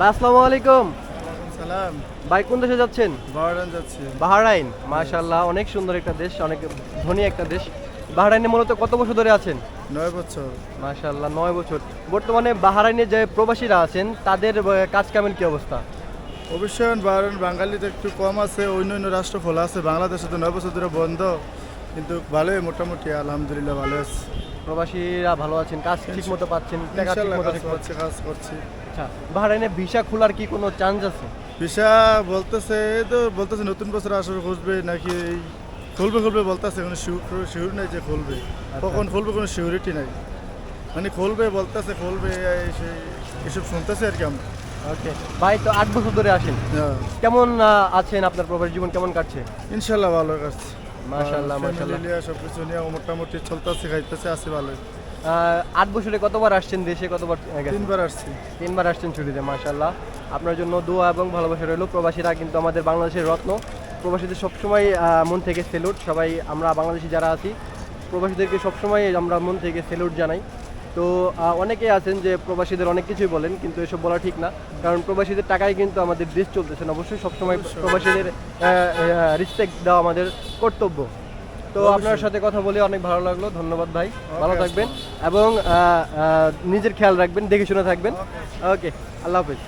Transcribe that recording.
ভাই আসসালামু আলাইকুম। সালাম। ভাই কোন দেশে যাচ্ছেন? বাহরাইন যাচ্ছি। বাহরাইন, মাশাআল্লাহ অনেক সুন্দর একটা দেশ, অনেক ধনী একটা দেশ। বাহরাইনে মূলত কত বছর ধরে আছেন? 9 বছর। মাশাআল্লাহ 9 বছর। বর্তমানে বাহরাইনে যে প্রবাসীরা আছেন তাদের কাজ কামের কি অবস্থা? অবশ্যই বাহরাইন বাঙালিতে একটু কম আছে, অন্য রাষ্ট্র খোলা আছে। বাংলাদেশে তো 9 বছর ধরে বন্ধ, কিন্তু ভালোই মোটামুটি আলহামদুলিল্লাহ ভালো আছে। প্রবাসীরা ভালো আছেন, কাজ ঠিক মতো পাচ্ছেন, টাকা ঠিক ইনশাআল্লাহ মতো কাজ করছি। আচ্ছা, বাহরাইনে ভিসা খোলার কি কোনো চান্স আছে? ভিসা বলতেছে নতুন বছর আসলে খুঁজবে নাকি খুলবে বলতেছে, কোনো শিওর নাই যে খুলবে। কখন খুলবে কোনো শিওরিটি নাই, মানে খুলবে বলতেছে, খুলবে এসব শুনতেছে আর কি আমরা। ওকে ভাই, তো 8 বছর ধরে আসেন, হ্যাঁ, কেমন আছেন? আপনার প্রবাসী জীবন কেমন কাটছে? ইনশাল্লাহ ভালো কাছে। মাশাআল্লাহ মাশাআল্লাহ। সব কিছু নিয়ে মোটামুটি চলতেছে, খাইতেছে, আছে ভালোই। 8 বছরে কতবার আসছেন দেশে, কতবার গেছেন? 3 বার আসছি। 3 বার আসছেন ছুটিতে, মাশাআল্লাহ। আপনার জন্য দোয়া এবং ভালোবাসা রইল। প্রবাসীরা কিন্তু আমাদের বাংলাদেশের রত্ন, প্রবাসীদের সবসময় মন থেকে সেলুট। সবাই আমরা বাংলাদেশি যারা আছি প্রবাসীদেরকে সবসময় আমরা মন থেকে সেলুট জানাই। তো অনেকেই আছেন যে প্রবাসীদের অনেক কিছুই বলেন, কিন্তু এসব বলা ঠিক না, কারণ প্রবাসীদের টাকায় কিন্তু আমাদের দেশ চলতেছে না। অবশ্যই সবসময় প্রবাসীদের রেসপেক্ট দেওয়া আমাদের কর্তব্য। তো আপনার সাথে কথা বলে অনেক ভালো লাগলো, ধন্যবাদ ভাই, ভালো থাকবেন এবং নিজের খেয়াল রাখবেন, দেখে শুনে থাকবেন। ওকে, আল্লাহ হাফেজ।